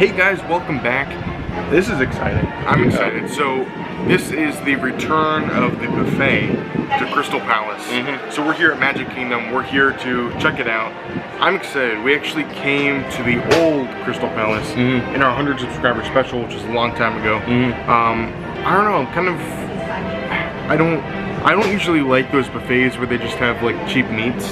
Hey guys, welcome back. This is exciting. I'm excited. So this is the return of the buffet to Crystal Palace. So we're here at Magic Kingdom. We're here to check it out. I'm excited. We actually came to the old Crystal Palace in our 100 subscriber special, which was a long time ago. I don't know, I don't usually like those buffets where they just have like cheap meats.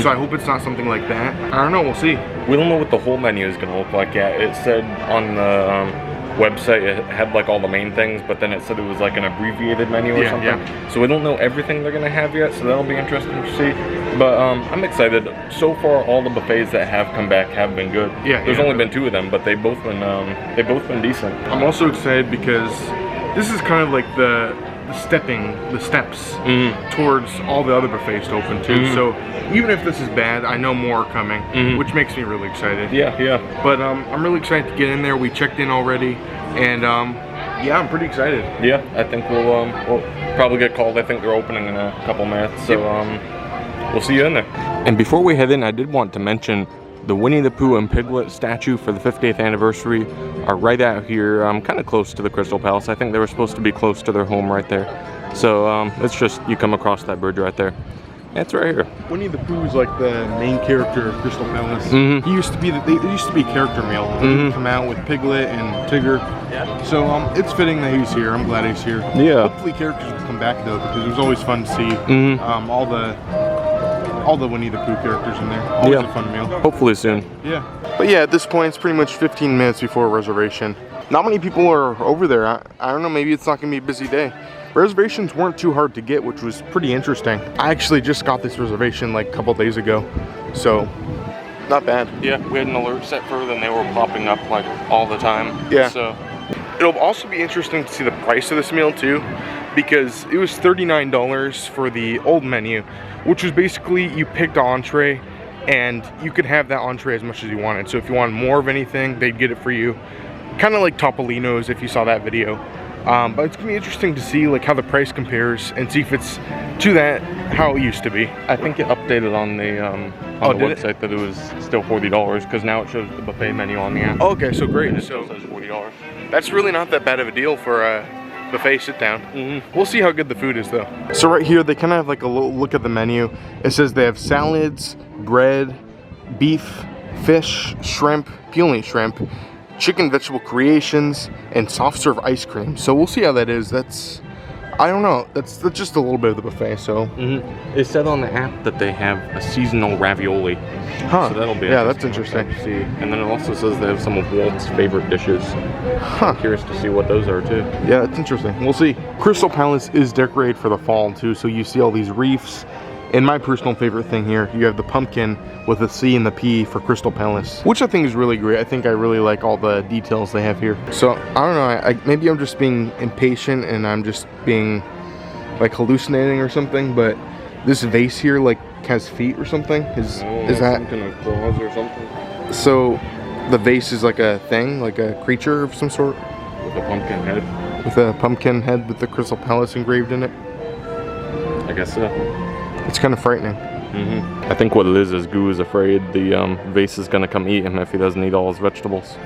So I hope it's not something like that. I don't know, we'll see. We don't know what the whole menu is gonna look like yet. It said on the website it had like all the main things, but then it said it was like an abbreviated menu or something. So we don't know everything they're gonna have yet, so that'll be interesting to see. But I'm excited. So far, all the buffets that have come back have been good. There's only been 2 of them, but they've both been decent. I'm also excited because this is kind of like the steps towards all the other buffets to open too. So even if this is bad, I know more are coming, which makes me really excited. But I'm really excited to get in there. We checked in already, and yeah, I'm pretty excited. Yeah, I think we'll probably get called. I think they're opening in a couple minutes, so we'll see you in there. And before we head in, I did want to mention the Winnie the Pooh and Piglet statue for the 50th anniversary are right out here, kind of close to the Crystal Palace. I think they were supposed to be close to their home right there. So it's just, you come across that bridge right there. It's right here. Winnie the Pooh is like the main character of Crystal Palace. He used to be, there used to be a character meal. He'd come out with Piglet and Tigger. So it's fitting that he's here. I'm glad he's here. Hopefully characters will come back though, because it was always fun to see all the Winnie the Pooh characters in there. Always a fun meal. Hopefully soon. But yeah, at this point, it's pretty much 15 minutes before reservation. Not many people are over there. I don't know, maybe it's not gonna be a busy day. Reservations weren't too hard to get, which was pretty interesting. I actually just got this reservation like a couple days ago, so not bad. Yeah, we had an alert set for them. They were popping up like all the time. So it'll also be interesting to see the price of this meal too, because it was $39 for the old menu, which was basically you picked an entree and you could have that entree as much as you wanted. So if you wanted more of anything, they'd get it for you. Kind of like Topolino's, if you saw that video. But it's gonna be interesting to see like how the price compares and see if it's to that how it used to be. I think it updated on the website that it was still $40, because now it shows the buffet menu on the app. Okay, so great. And it still says $40. That's really not that bad of a deal for a buffet sit down. We'll see how good the food is though. So right here they kind of have like a little look at the menu. It says they have salads, bread, beef, fish, shrimp, peeling shrimp, chicken vegetable creations, and soft serve ice cream. So we'll see how that is. That's, I don't know, that's just a little bit of the buffet. So it said on the app that they have a seasonal ravioli. So that'll be that's interesting to see. And then it also says they have some of Walt's favorite dishes. I'm curious to see what those are too. Yeah, it's interesting. We'll see. Crystal Palace is decorated for the fall too, so you see all these wreaths. And my personal favorite thing here, you have the pumpkin with the C and the P for Crystal Palace, which I think is really great. I think I really like all the details they have here. So I don't know, maybe I'm just being impatient and I'm just being like hallucinating or something, but this vase here like has feet or something. Is that something like claws or something? So the vase is like a thing, like a creature of some sort? With a pumpkin head. With a pumpkin head with the Crystal Palace engraved in it? I guess so. It's kind of frightening. I think what it is Goo is afraid the vase is gonna come eat him if he doesn't eat all his vegetables.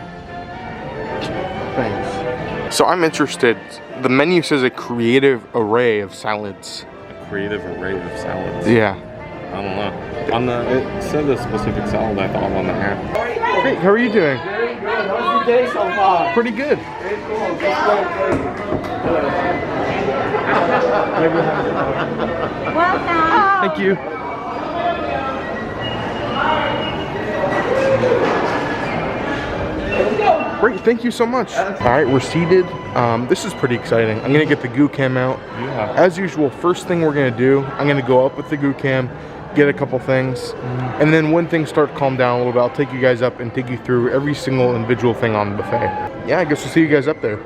Thanks. So I'm interested. The menu says a creative array of salads. A creative array of salads? Yeah. I don't know. It said a specific salad I thought on the app. Hey, how are you doing? Very good. How's your day so far? Pretty good. Very cool. Thank you. Great, thank you so much. All right, we're seated. This is pretty exciting. I'm gonna get the Goo Cam out. As usual, first thing we're gonna do, I'm gonna go up with the Goo Cam, get a couple things, and then when things start to calm down a little bit, I'll take you guys up and take you through every single individual thing on the buffet. Yeah, I guess we'll see you guys up there.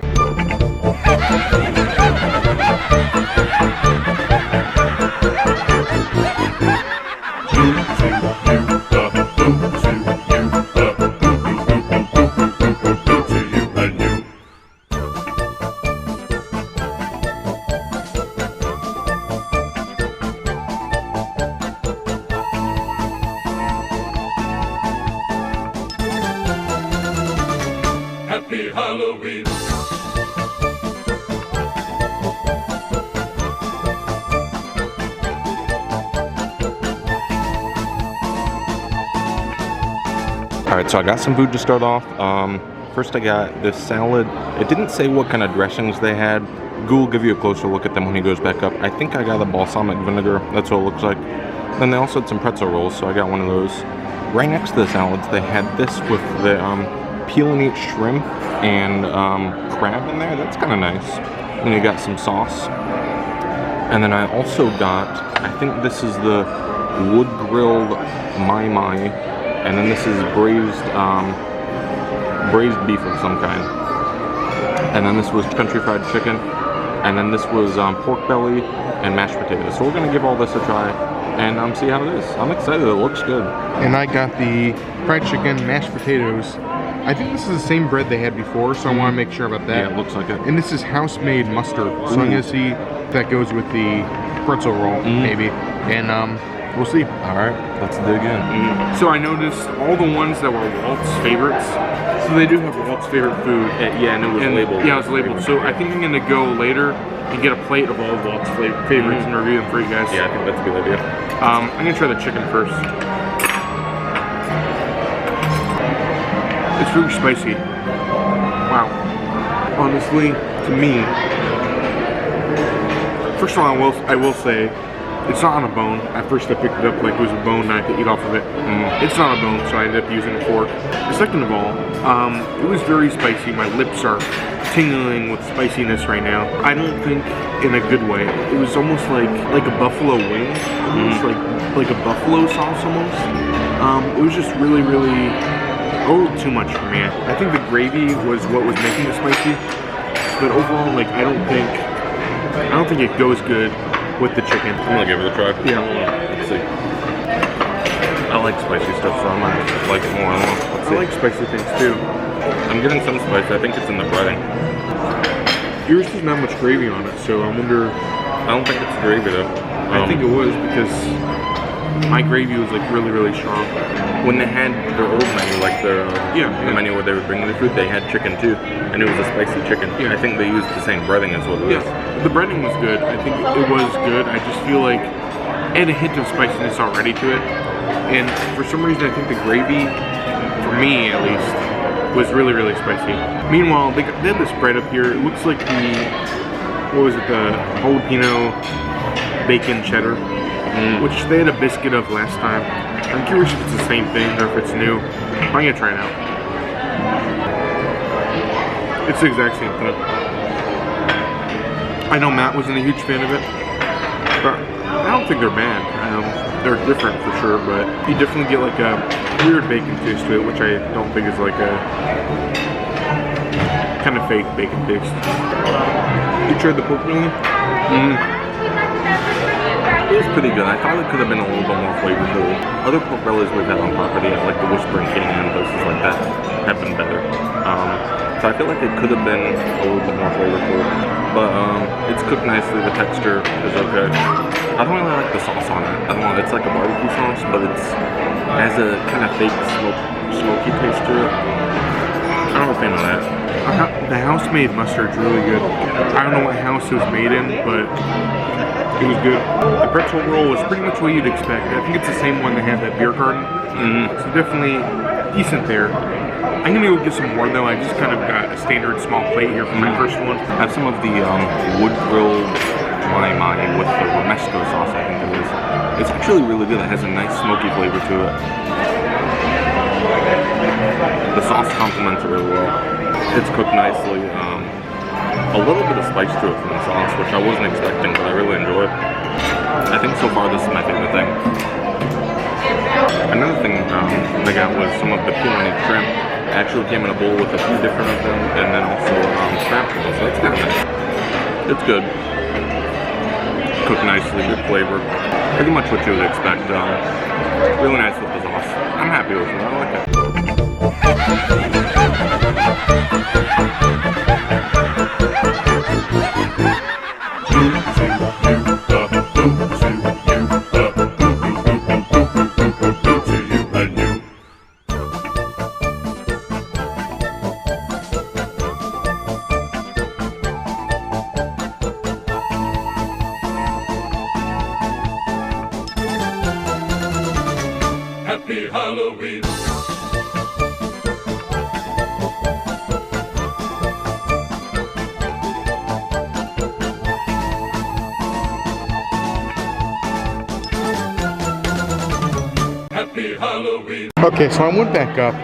Happy Halloween. Alright, so I got some food to start off. First I got this salad. It didn't say what kind of dressings they had. Goo will give you a closer look at them when he goes back up. I think I got a balsamic vinegar. That's what it looks like. Then they also had some pretzel rolls, so I got one of those. Right next to the salads, they had this with the peel and eat shrimp and crab in there. That's kind of nice. And you got some sauce. And then I also got, I think this is the wood grilled mai mai, and then this is braised beef of some kind. And then this was country fried chicken, and then this was pork belly and mashed potatoes. So we're gonna give all this a try and see how it is. I'm excited. It looks good. And I got the fried chicken, mashed potatoes. I think this is the same bread they had before, so I want to make sure about that. Yeah, it looks like it. And this is house-made mustard, so I'm gonna see if that goes with the pretzel roll, maybe. And we'll see. All right, let's dig in. So I noticed all the ones that were Walt's favorites. So they do have Walt's favorite food. Yeah, and it was labeled. Yeah, it was labeled. So I think I'm gonna go later and get a plate of all of Walt's favorites and review them for you guys. Yeah, I think that's a good idea. I'm gonna try the chicken first. It's really spicy. Wow. Honestly, to me, first of all, I will say, it's not on a bone. At first I picked it up like it was a bone and I had to eat off of it. It's not a bone, so I ended up using a fork. Second of all, it was very spicy. My lips are tingling with spiciness right now. I don't think in a good way. It was almost like a buffalo wing. Almost like a buffalo sauce almost. It was just really, really a little too much for me. I think the gravy was what was making it spicy. But overall, like I don't think it goes good with the chicken. I'm gonna give it a try. Yeah. Let's see. I like spicy stuff, so I might like it more. Let's see. I like spicy things too. I'm getting some spice. I think it's in the breading. Yours doesn't have much gravy on it, so I wonder. I don't think it's gravy though. I think it was because my gravy was like really, really strong. When they had their old menu, like the menu where they would bring the food, they had chicken too, and it was a spicy chicken. Yeah. I think they used the same breading as what it is. Yeah, the breading was good. I think it was good. I just feel like it had a hint of spiciness already to it, and for some reason, I think the gravy, for me at least, was really, really spicy. Meanwhile, they had this bread up here. It looks like the jalapeno bacon cheddar, which they had a biscuit of last time. I'm curious if it's the same thing or if it's new. I'm gonna try it out. It's the exact same thing. I know Matt wasn't a huge fan of it, but I don't think they're bad. They're different for sure, but you definitely get like a weird bacon taste to it, which I don't think is like a kind of fake bacon taste. You tried the pork belly? It was pretty good. I thought it could have been a little bit more flavorful. Other pork bellies we've had on property, like the Whispering King and places like that, have been better. So I feel like it could have been a little bit more flavorful. But it's cooked nicely. The texture is okay. I don't really like the sauce on it. I don't know. It's like a barbecue sauce, but it has a kind of fake smoky taste to it. I'm a fan of that. The house-made mustard's really good. I don't know what house it was made in, but it was good. The pretzel roll was pretty much what you'd expect. I think it's the same one that had that beer garden. So definitely decent there. I'm gonna go get some more though. I just kind of got a standard small plate here for my first one. I have some of the wood grilled mai mai with the romesco sauce, I think it is. It's actually really good. It has a nice smoky flavor to it. The sauce complements it really well. It's cooked nicely. A little bit of spice to it from the sauce, which I wasn't expecting, but I really enjoy it. I think so far this is my favorite thing. Another thing they got was some of the peel and eat shrimp. It actually came in a bowl with a few different of them, and then also crab rolls, so it's kind of nice. It's good. Cooked nicely, good flavor. Pretty much what you would expect. Really nice with the sauce. I'm happy with it. I like it. Halloween. Happy Halloween. Okay, so I went back up.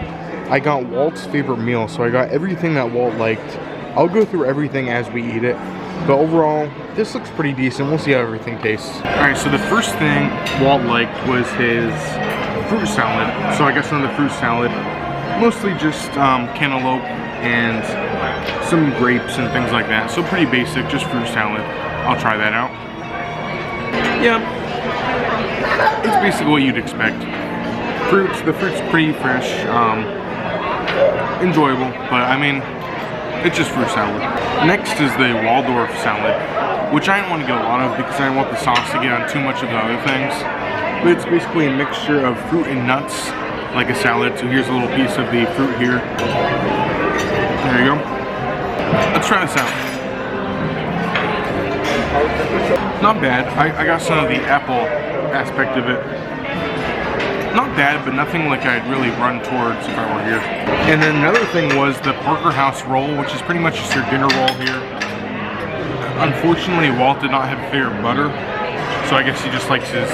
I got Walt's favorite meal, so I got everything that Walt liked. I'll go through everything as we eat it, but overall, this looks pretty decent. We'll see how everything tastes. Alright, so the first thing Walt liked was his fruit salad. So I got some of the fruit salad, mostly just cantaloupe and some grapes and things like that. So pretty basic, just fruit salad. I'll try that out. Yeah, it's basically what you'd expect. The fruit's pretty fresh, enjoyable, but I mean, it's just fruit salad. Next is the Waldorf salad, which I don't want to get a lot of because I don't want the sauce to get on too much of the other things. But it's basically a mixture of fruit and nuts, like a salad. So here's a little piece of the fruit here. There you go. Let's try this out. Not bad. I got some of the apple aspect of it. Not bad, but nothing like I'd really run towards if I were here. And then another thing was the Parker House roll, which is pretty much just their dinner roll here. Unfortunately, Walt did not have a favorite butter, so I guess he just likes his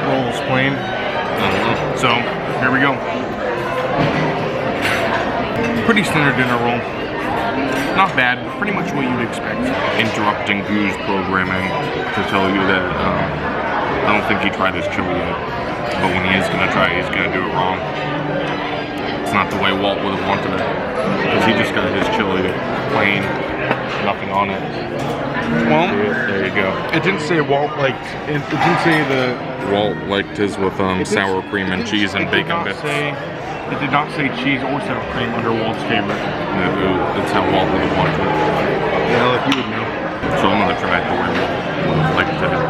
rolls plain. So, here we go. Pretty standard dinner roll. Not bad, pretty much what you'd expect. Interrupting Goose programming to tell you that I don't think he tried his chili yet. But when he is going to try it, he's going to do it wrong. It's not the way Walt would have wanted it. Because he just got his chili plain, nothing on it. Well, there you go. it didn't say Walt liked, it didn't say the... Walt liked his with sour cream and cheese and bacon bits. It did not say cheese or sour cream under Walt's favorite. That's how Walt would have wanted it. Yeah, like you would know. So I'm going to try it the way Walt would have liked to have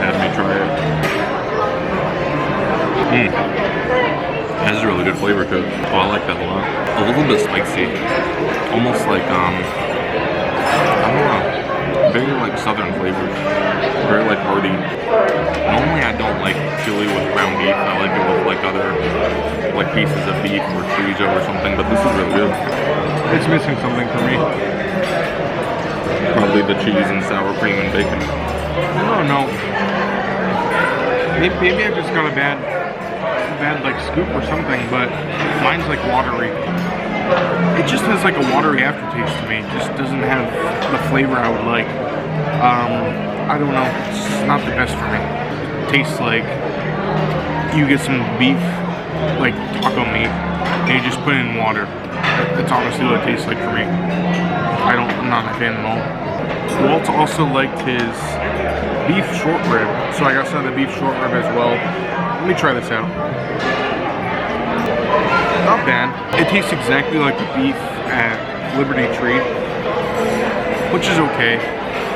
had me try it. It has a really good flavor to it. Oh, I like that a lot. A little bit spicy. Almost like, I don't know, very like southern flavors. Very like hearty. Normally I don't like chili with ground beef. I like it with like other, like pieces of beef or chorizo or something, but this is really good. It's missing something for me. Probably the cheese and sour cream and bacon. I don't know. Maybe I just got a bad like scoop or something, but mine's like watery. It just has like a watery aftertaste to me. It just doesn't have the flavor I would like. I don't know. It's not the best for me. It tastes like you get some beef, like taco meat, and you just put it in water. That's honestly what it tastes like for me. I'm not a fan at all. Walt also liked his beef short rib, so I got some of the beef short rib as well. Let me try this out. Not bad. It tastes exactly like the beef at Liberty Tree, which is okay.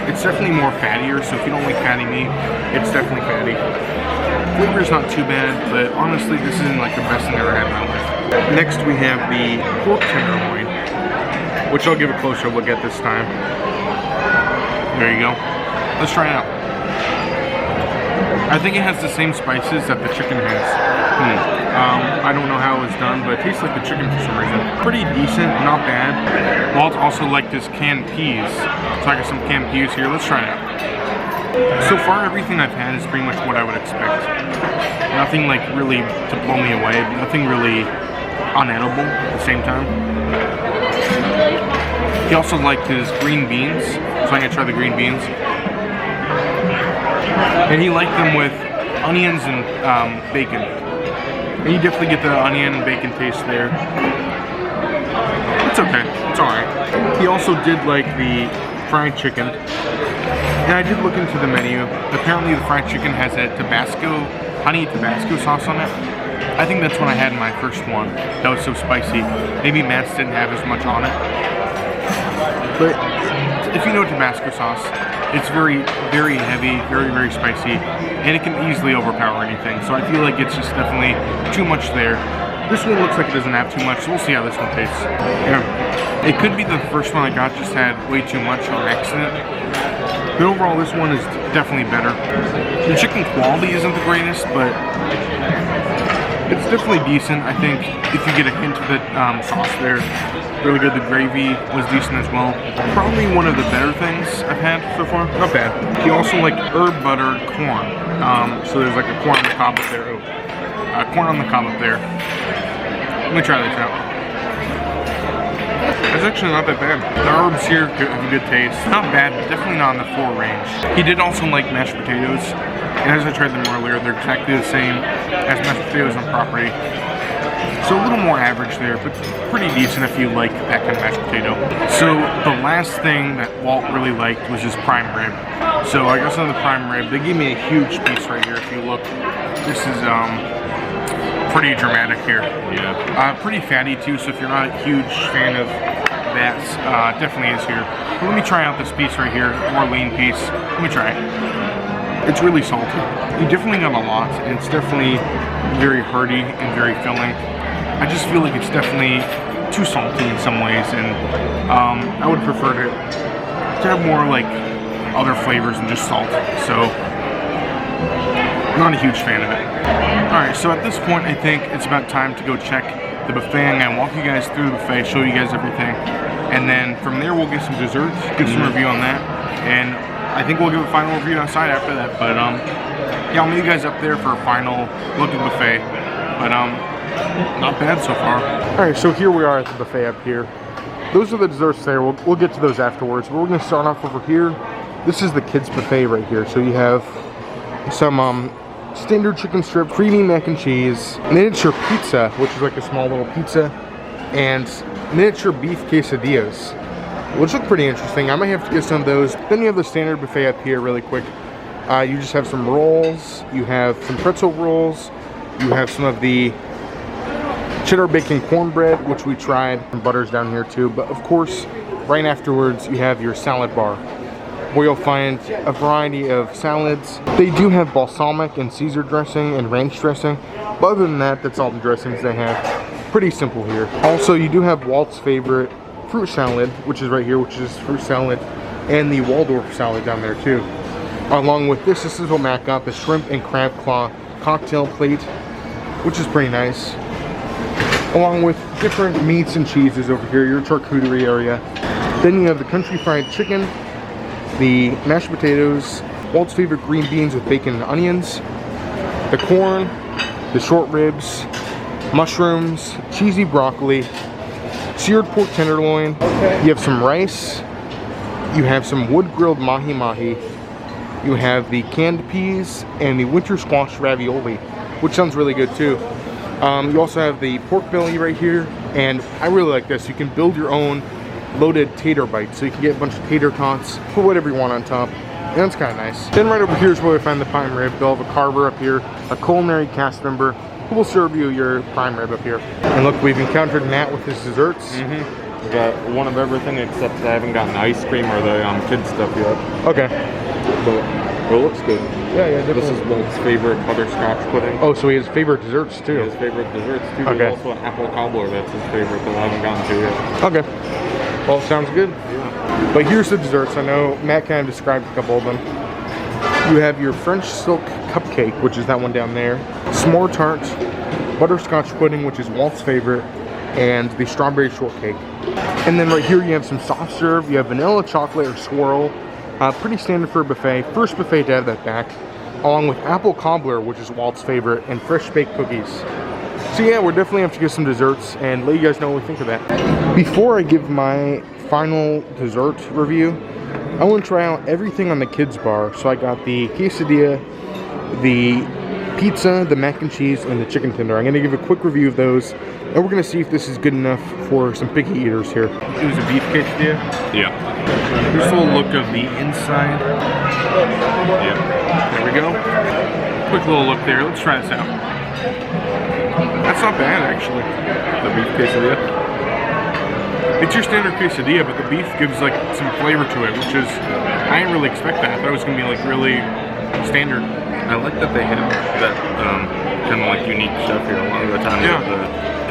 It's definitely more fattier, so if you don't like fatty meat, it's definitely fatty. Flavor's not too bad, but honestly, this isn't like the best thing I ever had in my life. Next, we have the pork tenderloin, which I'll give a closer look at this time. There you go. Let's try it out. I think it has the same spices that the chicken has. I don't know how it was done, but it tastes like the chicken for some reason. Pretty decent, not bad. Walt also liked his canned peas, so I got some canned peas here. Let's try it out. So far, everything I've had is pretty much what I would expect. Nothing like really to blow me away, but nothing really unedible at the same time. He also liked his green beans, so I'm gonna try the green beans. And he liked them with onions and bacon. And you definitely get the onion and bacon taste there. It's okay, it's alright. He also did like the fried chicken. And I did look into the menu. Apparently the fried chicken has a honey Tabasco sauce on it. I think that's what I had in my first one. That was so spicy. Maybe Matt's didn't have as much on it. But if you know Tabasco sauce, it's very, very heavy, very, very spicy, and it can easily overpower anything. So I feel like it's just definitely too much there. This one looks like it doesn't have too much, so we'll see how this one tastes. Yeah. It could be the first one I got just had way too much on accident. But overall, this one is definitely better. The chicken quality isn't the greatest, but It's definitely decent. I think if you get a hint of the sauce there, really good. The gravy was decent as well. Probably one of the better things I've had so far. Not bad. You also like herb buttered corn. So there's like a corn on the cob up there. Corn on the cob up there. Let me try this out. It's actually not that bad. The herbs here have a good taste. Not bad, but definitely not in the 4 range. He did also like mashed potatoes. And as I tried them earlier, they're exactly the same as mashed potatoes on property. So a little more average there, but pretty decent if you like that kind of mashed potato. So the last thing that Walt really liked was his prime rib. So I got some of the prime rib. They gave me a huge piece right here. If you look, this is pretty dramatic here. Yeah. Pretty fatty too. So if you're not a huge fan of that, definitely is here. But let me try out this piece right here. More lean piece. Let me try it. It's really salty. You definitely got a lot, and it's definitely very hearty and very filling. I just feel like it's definitely too salty in some ways, and I would prefer to have more like other flavors than just salt. So, not a huge fan of it. Alright, so at this point I think it's about time to go check the buffet. I'm going to walk you guys through the buffet, show you guys everything, and then from there we'll get some desserts, give some review on that, and I think we'll give a final review outside after that. But yeah, I'll meet you guys up there for a final look at the buffet. But not bad so far. Alright, so here we are at the buffet up here. Those are the desserts there. We'll get to those afterwards. But we're going to start off over here. This is the kids buffet right here. So you have some standard chicken strip, creamy mac and cheese, miniature pizza, which is like a small little pizza, and miniature beef quesadillas, which look pretty interesting. I might have to get some of those. Then you have the standard buffet up here really quick. You just have some rolls, you have some pretzel rolls, you have some of the cheddar bacon cornbread, which we tried, and butter's down here too. But of course, right afterwards, you have your salad bar, where you'll find a variety of salads. They do have balsamic and Caesar dressing and ranch dressing, but other than that, that's all the dressings they have. Pretty simple here. Also, you do have Walt's favorite fruit salad, which is right here, which is fruit salad, and the Waldorf salad down there too. Along with this is what Matt got, the shrimp and crab claw cocktail plate, which is pretty nice. Along with different meats and cheeses over here, your charcuterie area. Then you have the country fried chicken, the mashed potatoes, Walt's favorite green beans with bacon and onions, the corn, the short ribs, mushrooms, cheesy broccoli, seared pork tenderloin. You have some rice, you have some wood grilled mahi-mahi, you have the canned peas and the winter squash ravioli, which sounds really good too. You also have the pork belly right here, and I really like this. You can build your own loaded tater bites, so you can get a bunch of tater tots, put whatever you want on top, and that's kind of nice. Then right over here is where we find the prime rib. They'll have a carver up here, a culinary cast member who will serve you your prime rib up here. And look, we've encountered Matt with his desserts. We got one of everything except I haven't gotten ice cream or the kids stuff yet. Okay. But it looks good. Yeah, definitely. This is Walt's favorite butterscotch pudding. Oh, so he has favorite desserts too. His favorite desserts too. Okay. There's also an apple cobbler that's his favorite that I haven't gotten to yet. Okay. Well, sounds good. Yeah. But here's the desserts. I know Matt kind of described a couple of them. You have your French silk cupcake, which is that one down there. S'more tart, butterscotch pudding, which is Walt's favorite, and the strawberry shortcake. And then right here you have some soft serve. You have vanilla chocolate or swirl. Pretty standard for a buffet. First buffet to have that back. Along with apple cobbler, which is Walt's favorite, and fresh baked cookies. So yeah, we're definitely have to get some desserts and let you guys know what we think of that. Before I give my final dessert review, I want to try out everything on the kids bar. So I got the quesadilla, the pizza, the mac and cheese, and the chicken tender. I'm going to give a quick review of those, and we're going to see if this is good enough for some picky eaters here. It was a beef quesadilla? Yeah. Here's a little look of the inside. Yeah. There we go. Quick little look there. Let's try this out. That's not bad, actually. The beef quesadilla. It's your standard quesadilla, but the beef gives like some flavor to it, which is, I didn't really expect that. I thought it was going to be like really standard. I like that they have that kind of like unique stuff here. A lot of the time, Yeah. the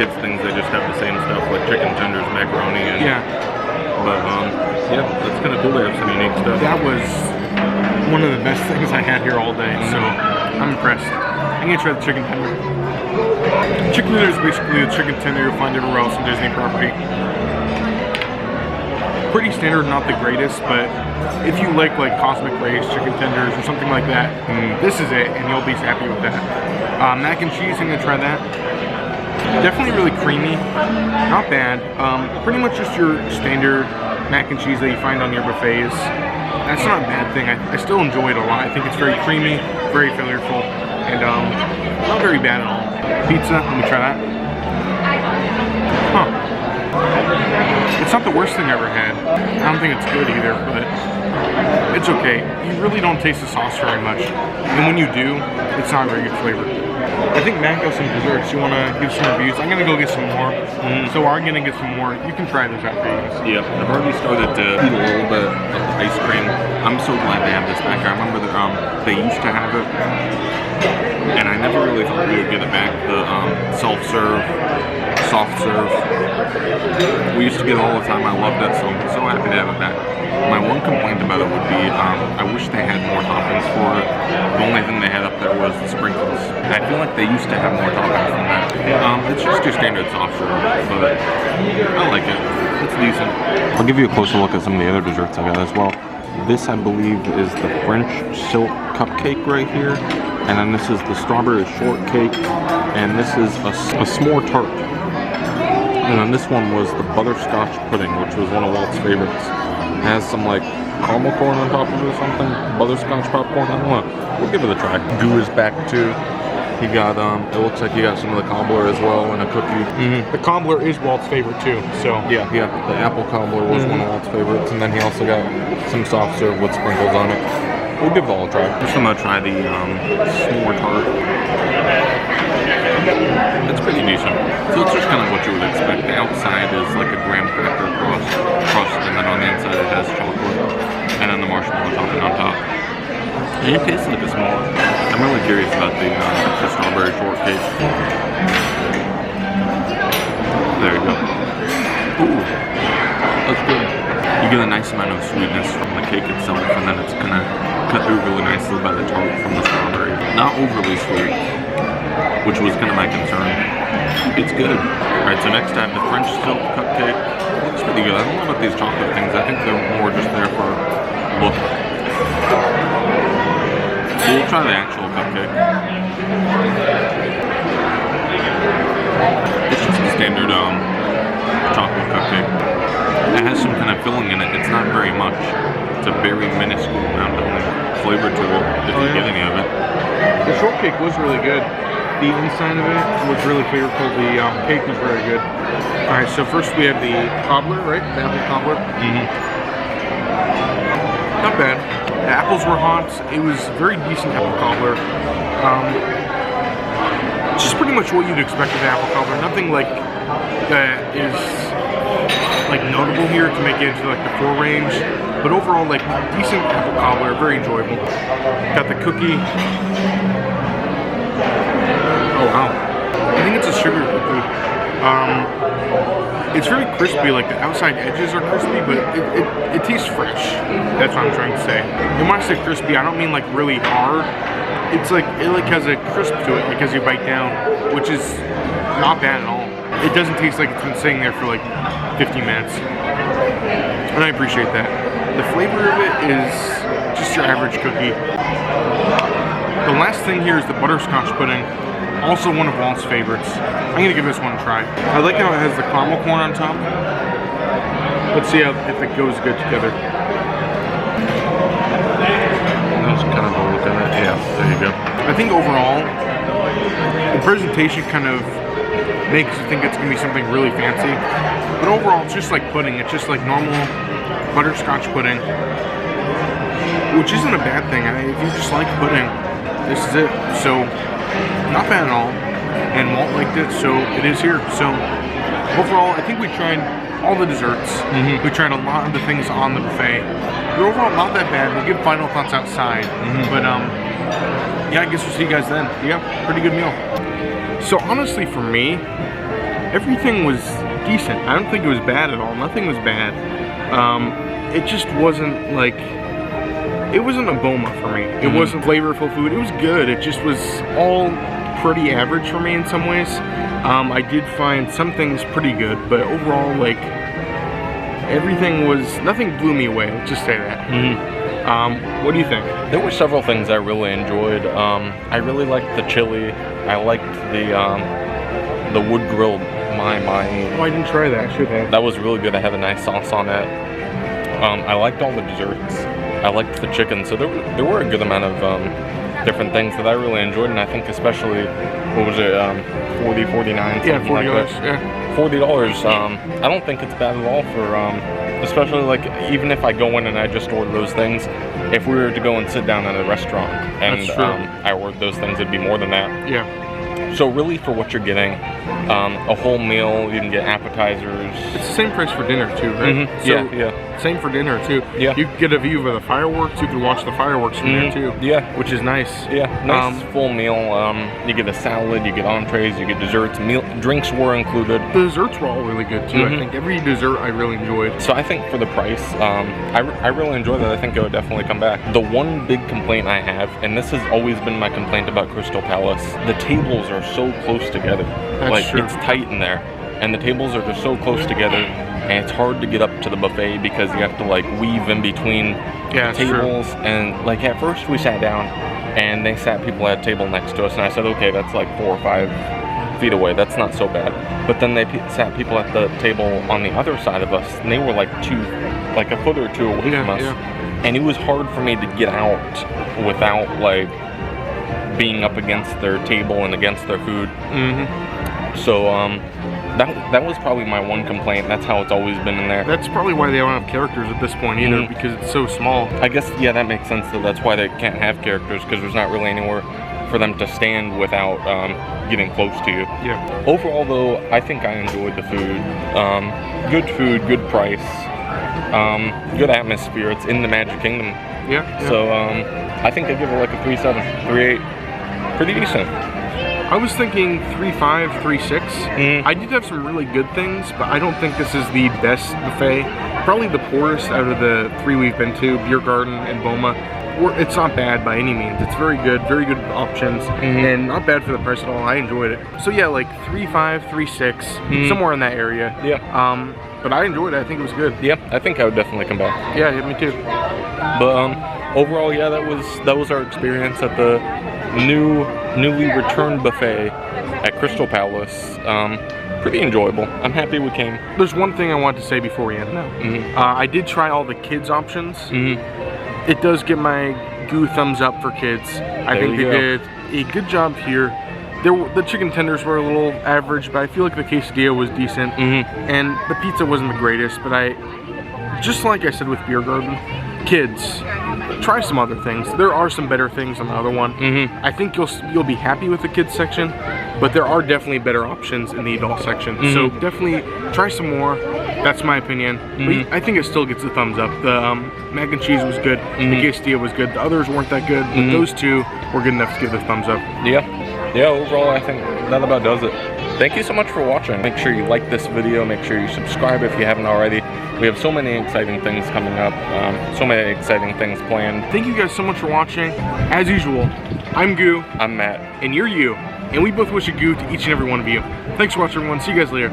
kids things they just have the same stuff like chicken tenders, macaroni, and But yeah, that's kind of cool. They have some unique stuff. That was one of the best things I had here all day, so I'm impressed. I'm gonna try the chicken tender. Chicken tender is basically the chicken tender you'll find everywhere else in Disney property. Pretty standard, not the greatest, but if you like Cosmic Rays chicken tenders or something like that, this is it, and you'll be happy with that. Mac and cheese, I'm gonna try that. Definitely really creamy, not bad. Pretty much just your standard mac and cheese that you find on your buffets. That's not a bad thing. I still enjoy it a lot. I think it's very creamy, very flavorful, and not very bad at all. Pizza, let me try that. Huh. It's not the worst thing I ever had. I don't think it's good either, but it's okay. You really don't taste the sauce very much. And when you do, it's not a very good flavor. I think Matt got some desserts. You want to give some reviews? I'm going to go get some more. So I'm going to get some more. You can try this after you guys. Yep, I've already started to eat a little bit of ice cream. I'm so glad they have this back here. I remember that they used to have it, and I never really thought we would get it back. The self-serve, soft serve. We used to get it all the time. I loved it, so I'm so happy to have it back. My one complaint about it would be I wish they had more toppings for it. The only thing they had up there was the sprinkles. I feel like they used to have more toppings than that. It's just your standard soft serve, but I like it. It's decent. I'll give you a closer look at some of the other desserts I got as well. This, I believe, is the French silk cupcake right here. And then this is the strawberry shortcake. And this is a s'more tart. And then this one was the butterscotch pudding, which was one of Walt's favorites. It has some like caramel corn on top of it or something. Butterscotch popcorn, I don't know. We'll give it a try. Goo is back too. He got, it looks like he got some of the cobbler as well and a cookie. The cobbler is Walt's favorite too, so. Yeah, the apple cobbler was one of Walt's favorites. And then he also got some soft serve with sprinkles on it. We'll give it all a try. First I'm gonna try the s'more tart. It's pretty decent. So it's just kind of what you would expect. The outside is like a graham cracker crust, and then on the inside it has chocolate, and then the marshmallow topping on top. And it tastes like a s'more. I'm really curious about the strawberry shortcake. There you go. Ooh, that's good. You get a nice amount of sweetness from the cake itself, and then it's kind of cut through really nicely by the tart from the strawberry. Not overly sweet, which was kind of my concern. It's good. Alright, so next I have the French silk cupcake. Looks pretty good. I don't know about these chocolate things. I think they're more just there for look. So we'll try the actual cupcake. It's just a standard chocolate cupcake. It has some kind of filling in it. It's not very much. It's a very minuscule amount of flavor to it, if you get any of it. The shortcake was really good. The inside of it was really flavorful. The cake was very good. Alright, so first we have the cobbler, right? The apple cobbler. Not bad. The apples were hot. It was very decent apple cobbler. Just pretty much what you'd expect with the apple cobbler. Nothing like that is like notable here to make it into like the 4 range. But overall, like decent apple cobbler, very enjoyable. Got the cookie. Oh wow. I think it's a sugar cookie. It's very crispy, like the outside edges are crispy, but it tastes fresh. That's what I'm trying to say. And when I say crispy, I don't mean like really hard. It's like, it like has a crisp to it, like as you bite down, which is not bad at all. It doesn't taste like it's been sitting there for like 15 minutes. And I appreciate that. The flavor of it is just your average cookie. The last thing here is the butterscotch pudding. Also one of Walt's favorites. I'm gonna give this one a try. I like how it has the caramel corn on top. Let's see if it goes good together. That's kind of a look at it. Yeah, there you go. I think overall, the presentation kind of makes you think it's gonna be something really fancy. But overall, it's just like pudding. It's just like normal butterscotch pudding, which isn't a bad thing. If you just like pudding, this is it. So, not bad at all. And Walt liked it, so it is here. So, overall, I think we tried all the desserts. We tried a lot of the things on the buffet. But overall, not that bad. We'll give final thoughts outside. But, yeah, I guess we'll see you guys then. Yeah, pretty good meal. So, honestly, for me, everything was decent. I don't think it was bad at all. Nothing was bad. It just wasn't like, it wasn't a boma for me. It wasn't flavorful food. It was good. It just was all pretty average for me in some ways. I did find some things pretty good, but overall, like, nothing blew me away, let's just say that. What do you think? There were several things I really enjoyed. I really liked the chili. I liked the wood grilled my. Oh, I didn't try that. I should have. That was really good. I had a nice sauce on it. I liked all the desserts. I liked the chicken. So there were a good amount of different things that I really enjoyed, and I think especially, what was it, 40, 49? Yeah, $40. Like yeah. $40. I don't think it's bad at all for, especially like even if I go in and I just order those things. If we were to go and sit down at a restaurant and I ordered those things, it'd be more than that. Yeah. So really, for what you're getting, a whole meal, you can get appetizers. It's the same price for dinner too, right? So, yeah. Same for dinner too. Yeah. You get a view of the fireworks. You can watch the fireworks from there too. Yeah. Which is nice. Yeah. Nice full meal. You get a salad. You get entrees. You get desserts. Drinks were included. The desserts were all really good too. I think every dessert I really enjoyed. So I think for the price, I really enjoyed that. I think I would definitely come back. The one big complaint I have, and this has always been my complaint about Crystal Palace, the tables are so close together. That's true. It's tight in there, and the tables are just so close together, and it's hard to get up to the buffet because you have to like weave in between the tables. And like at first we sat down, and they sat people at a table next to us, and I said, okay, that's like 4 or 5 feet away. That's not so bad. But then they sat people at the table on the other side of us, and they were like a foot or two away from us. And it was hard for me to get out without like being up against their table and against their food. So that was probably my one complaint. That's how it's always been in there. That's probably why they don't have characters at this point either, because it's so small. I guess, yeah, that makes sense. That's why they can't have characters, because there's not really anywhere for them to stand without getting close to you. Yeah. Overall, though, I think I enjoyed the food. Good food, good price, good atmosphere. It's in the Magic Kingdom. Yeah. So I think I'd give it like a 3.7, 3.8. Pretty decent. I was thinking 3.5, 3.6. I did have some really good things, but I don't think this is the best buffet. Probably the poorest out of the 3 we've been to, Beer Garden and Boma. It's not bad by any means. It's very good options, and not bad for the price at all. I enjoyed it. So yeah, like 3.5, 3.6, somewhere in that area. Yeah. But I enjoyed it. I think it was good. Yeah, I think I would definitely come back. Yeah, me too. But overall, yeah, that was our experience at the newly returned buffet at Crystal Palace. Pretty enjoyable. I'm happy we came. There's one thing I want to say before we end. I did try all the kids options. It does get my goo thumbs up for kids. I think they did a good job here. The chicken tenders were a little average, but I feel like the quesadilla was decent. And the pizza wasn't the greatest, but just like I said with Beer Garden, kids, try some other things. There are some better things on the other one. I think you'll be happy with the kids section, but there are definitely better options in the adult section. So definitely try some more. That's my opinion. But I think it still gets a thumbs up. The mac and cheese was good. The quesadilla was good. The others weren't that good, but those two were good enough to give the thumbs up. Yeah, overall I think that about does it. Thank you so much for watching. Make sure you like this video. Make sure you subscribe if you haven't already. We have so many exciting things coming up. So many exciting things planned. Thank you guys so much for watching. As usual, I'm Goo. I'm Matt. And you're you. And we both wish a goo to each and every one of you. Thanks for watching, everyone. See you guys later.